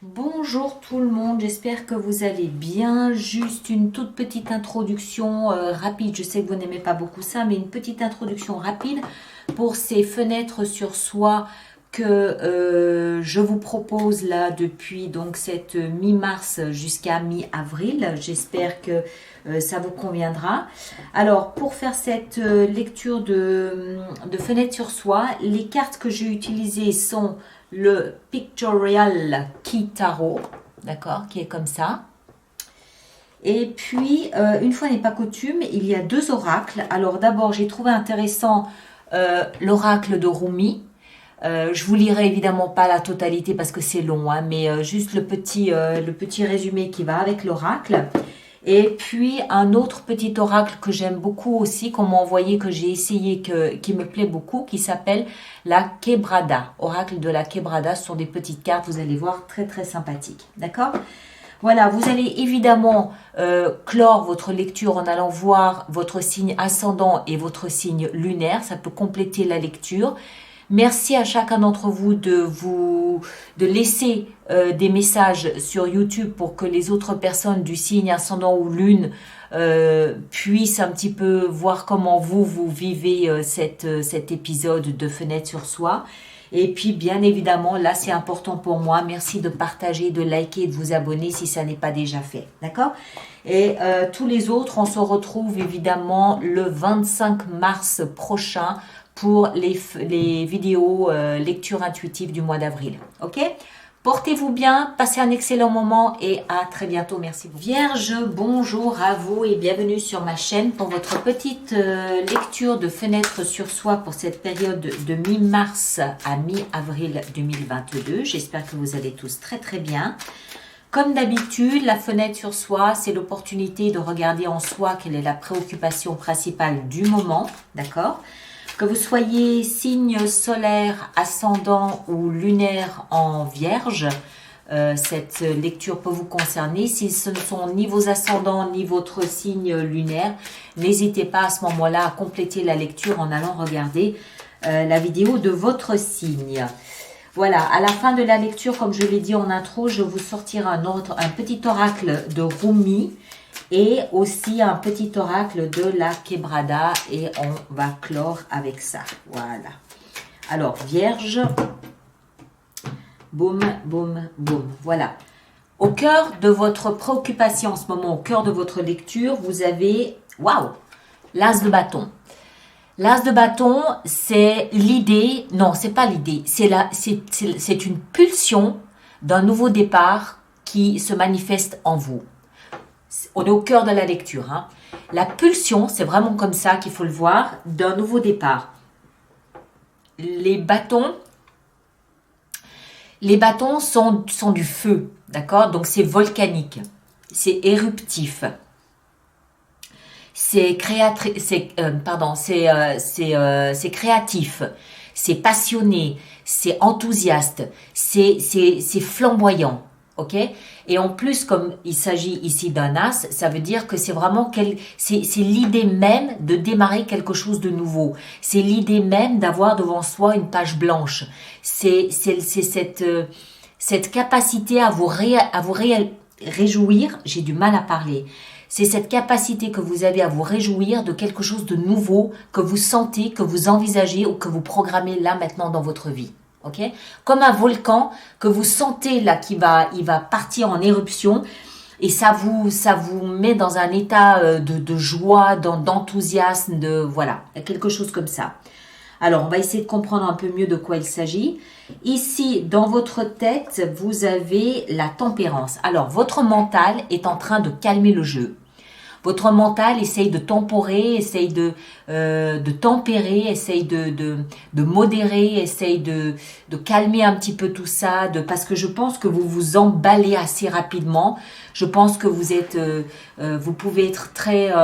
Bonjour tout le monde, j'espère que vous allez bien. Juste une toute petite introduction rapide. Je sais que vous n'aimez pas beaucoup ça, mais une petite introduction rapide pour ces fenêtres sur soi que je vous propose là depuis donc cette mi-mars jusqu'à mi-avril. J'espère que ça vous conviendra. Alors pour faire cette lecture de fenêtres sur soi, les cartes que j'ai utilisées sont le Pictorial Key Tarot, d'accord, qui est comme ça. Et puis, une fois n'est pas coutume, il y a deux oracles. Alors d'abord, j'ai trouvé intéressant l'oracle de Rumi. Je vous lirai évidemment pas la totalité parce que c'est long, hein, mais juste le petit résumé qui va avec l'oracle. Et puis un autre petit oracle que j'aime beaucoup aussi, qu'on m'a envoyé, que j'ai essayé, qui me plaît beaucoup, qui s'appelle la Quebrada. Oracle de la Quebrada, ce sont des petites cartes, vous allez voir, très très sympathiques. D'accord? Voilà, vous allez évidemment clore votre lecture en allant voir votre signe ascendant et votre signe lunaire. Ça peut compléter la lecture. Merci à chacun d'entre vous de laisser des messages sur YouTube pour que les autres personnes du signe ascendant ou lune puissent un petit peu voir comment vous vivez cet épisode de Fenêtre sur soi. Et puis, bien évidemment, là, c'est important pour moi. Merci de partager, de liker, de vous abonner si ça n'est pas déjà fait. D'accord? Et tous les autres, on se retrouve évidemment le 25 mars prochain pour les vidéos lecture intuitive du mois d'avril. Ok? Portez-vous bien, passez un excellent moment et à très bientôt. Merci beaucoup. Vierge, bonjour à vous et bienvenue sur ma chaîne pour votre petite lecture de fenêtre sur soi pour cette période de mi-mars à mi-avril 2022. J'espère que vous allez tous très très bien. Comme d'habitude, la fenêtre sur soi, c'est l'opportunité de regarder en soi quelle est la préoccupation principale du moment. D'accord ? Que vous soyez signe solaire, ascendant ou lunaire en vierge, cette lecture peut vous concerner. Si ce ne sont ni vos ascendants ni votre signe lunaire, n'hésitez pas à ce moment-là à compléter la lecture en allant regarder la vidéo de votre signe. Voilà, à la fin de la lecture, comme je l'ai dit en intro, je vous sortirai un petit oracle de Rumi et aussi un petit oracle de la Quebrada et on va clore avec ça. Voilà. Alors, Vierge, boum, boum, boum. Voilà. Au cœur de votre préoccupation en ce moment, au cœur de votre lecture, vous avez, waouh, l'as de bâton. L'as de bâton, c'est l'idée, non, c'est pas l'idée, c'est une pulsion d'un nouveau départ qui se manifeste en vous. On est au cœur de la lecture. Hein. La pulsion, c'est vraiment comme ça qu'il faut le voir, d'un nouveau départ. Les bâtons sont du feu, d'accord? Donc c'est volcanique, c'est éruptif. C'est créatif, c'est passionné, c'est enthousiaste, c'est flamboyant, ok? Et en plus, comme il s'agit ici d'un as, ça veut dire que c'est vraiment c'est l'idée même de démarrer quelque chose de nouveau. C'est l'idée même d'avoir devant soi une page blanche. C'est cette capacité à vous réjouir. J'ai du mal à parler. C'est cette capacité que vous avez à vous réjouir de quelque chose de nouveau que vous sentez, que vous envisagez ou que vous programmez là maintenant dans votre vie. Okay? Comme un volcan que vous sentez là il va partir en éruption et ça vous met dans un état de joie, d'enthousiasme, voilà, quelque chose comme ça. Alors, on va essayer de comprendre un peu mieux de quoi il s'agit. Ici, dans votre tête, vous avez la tempérance. Alors, votre mental est en train de calmer le jeu. Votre mental essaye de temporer, essaye de tempérer, essaye de modérer, essaye de calmer un petit peu tout ça, parce que je pense que vous vous emballez assez rapidement. Je pense que vous pouvez être très,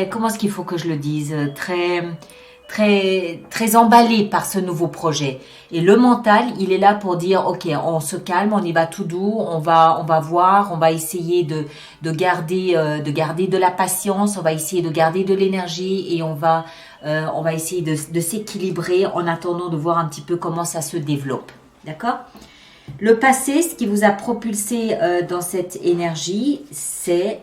comment est-ce qu'il faut que je le dise, très emballé par ce nouveau projet. Et le mental, il est là pour dire, ok, on se calme, on y va tout doux, on va voir, on va essayer de garder de la patience, on va essayer de garder de l'énergie et on va essayer de s'équilibrer en attendant de voir un petit peu comment ça se développe. D'accord? Le passé, ce qui vous a propulsé dans cette énergie, c'est...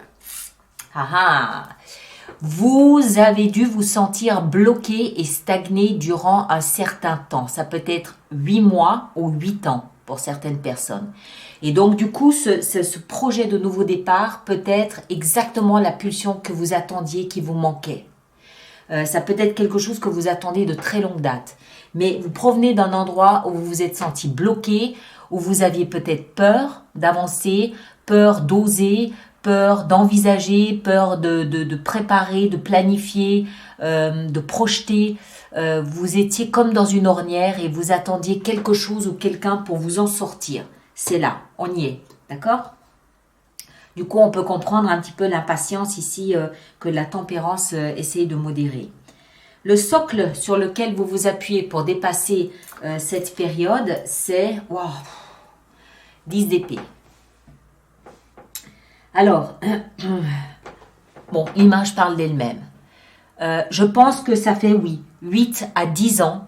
Vous avez dû vous sentir bloqué et stagné durant un certain temps. Ça peut être 8 mois ou 8 ans pour certaines personnes. Et donc, du coup, ce projet de nouveau départ peut être exactement la pulsion que vous attendiez, qui vous manquait. Ça peut être quelque chose que vous attendez de très longue date. Mais vous provenez d'un endroit où vous vous êtes senti bloqué, où vous aviez peut-être peur d'avancer, peur d'oser, peur d'envisager, peur de préparer, de planifier, de projeter. Vous étiez comme dans une ornière et vous attendiez quelque chose ou quelqu'un pour vous en sortir. C'est là, on y est, d'accord? Du coup, on peut comprendre un petit peu l'impatience ici que la tempérance essaye de modérer. Le socle sur lequel vous vous appuyez pour dépasser cette période, c'est 10 d'épée. Alors, bon, l'image parle d'elle-même. Je pense que ça fait, 8 à 10 ans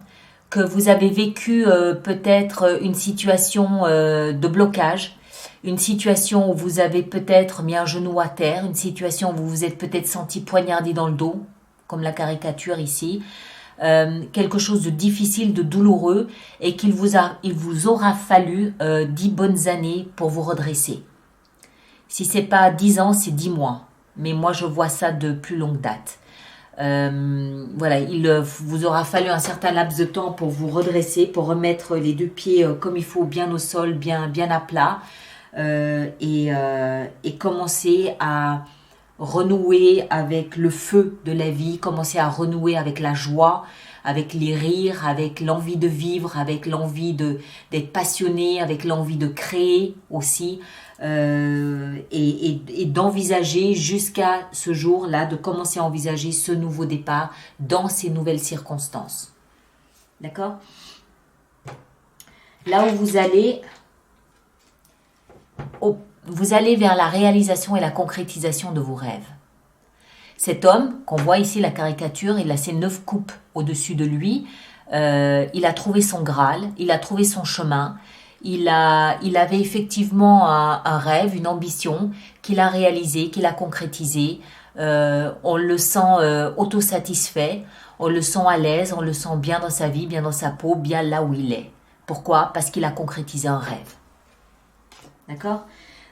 que vous avez vécu peut-être une situation de blocage, une situation où vous avez peut-être mis un genou à terre, une situation où vous vous êtes peut-être senti poignardé dans le dos, comme la caricature ici, quelque chose de difficile, de douloureux, et il vous aura fallu 10 bonnes années pour vous redresser. Si c'est pas 10 ans, c'est 10 mois. Mais moi, je vois ça de plus longue date. Voilà, il vous aura fallu un certain laps de temps pour vous redresser, pour remettre les deux pieds comme il faut, bien au sol, bien à plat, et commencer à renouer avec le feu de la vie, commencer à renouer avec la joie, avec les rires, avec l'envie de vivre, avec l'envie d'être passionné, avec l'envie de créer aussi, et d'envisager jusqu'à ce jour-là, de commencer à envisager ce nouveau départ dans ces nouvelles circonstances. D'accord? Là où vous allez vers la réalisation et la concrétisation de vos rêves. Cet homme, qu'on voit ici la caricature, il a ses 9 coupes au-dessus de lui, il a trouvé son Graal, il a trouvé son chemin, il avait effectivement un rêve, une ambition qu'il a réalisé, qu'il a concrétisé. On le sent autosatisfait, on le sent à l'aise, on le sent bien dans sa vie, bien dans sa peau, bien là où il est. Pourquoi? Parce qu'il a concrétisé un rêve. D'accord?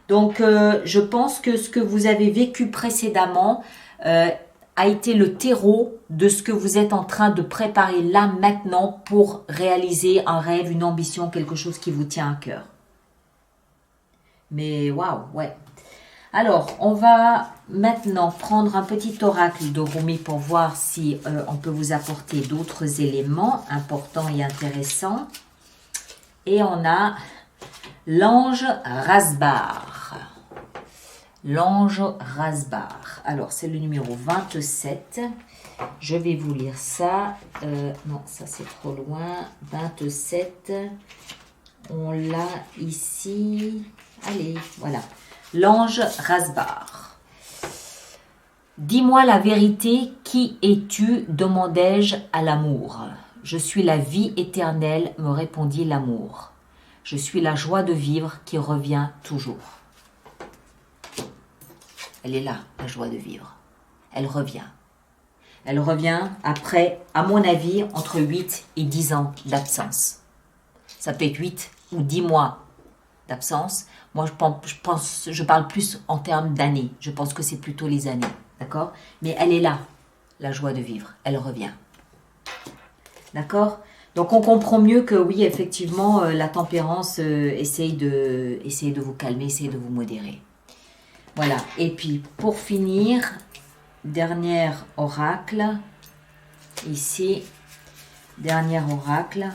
Donc, je pense que ce que vous avez vécu précédemment a été le terreau de ce que vous êtes en train de préparer là maintenant pour réaliser un rêve, une ambition, quelque chose qui vous tient à cœur. Mais waouh, ouais. Alors, on va maintenant prendre un petit oracle de Rumi pour voir si on peut vous apporter d'autres éléments importants et intéressants. Et on a l'ange Rasbar. L'ange Rasbar. Alors, c'est le numéro 27. Je vais vous lire ça. Non, ça c'est trop loin. 27. On l'a ici. Allez, voilà. L'ange Rasbar. Dis-moi la vérité, qui es-tu? Demandai-je à l'amour. Je suis la vie éternelle, me répondit l'amour. Je suis la joie de vivre qui revient toujours. Elle est là, la joie de vivre. Elle revient. Elle revient après, à mon avis, entre 8 et 10 ans d'absence. Ça peut être 8 ou 10 mois d'absence. Moi, je parle plus en termes d'années. Je pense que c'est plutôt les années. D'accord? Mais elle est là, la joie de vivre. Elle revient. D'accord? Donc, on comprend mieux que oui, effectivement, la tempérance essaye de vous calmer, essaye de vous modérer. Voilà. Et puis, pour finir, dernier oracle. Ici, dernier oracle.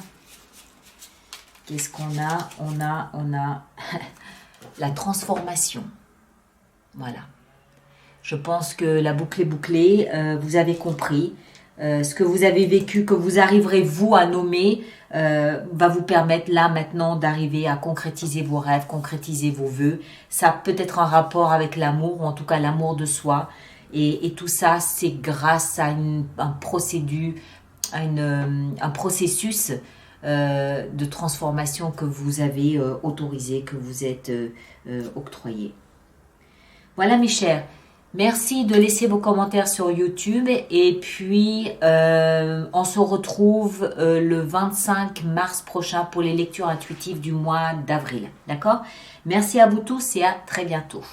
Qu'est-ce qu'on a? On a la transformation. Voilà. Je pense que la boucle est bouclée. Vous avez compris. Ce que vous avez vécu, que vous arriverez vous à nommer, va vous permettre là maintenant d'arriver à concrétiser vos rêves, concrétiser vos vœux. Ça peut être un rapport avec l'amour, ou en tout cas l'amour de soi. Et tout ça, c'est grâce à un processus de transformation que vous avez autorisé, que vous êtes octroyé. Voilà mes chers, merci de laisser vos commentaires sur YouTube et puis on se retrouve le 25 mars prochain pour les lectures intuitives du mois d'avril. D'accord? Merci à vous tous et à très bientôt.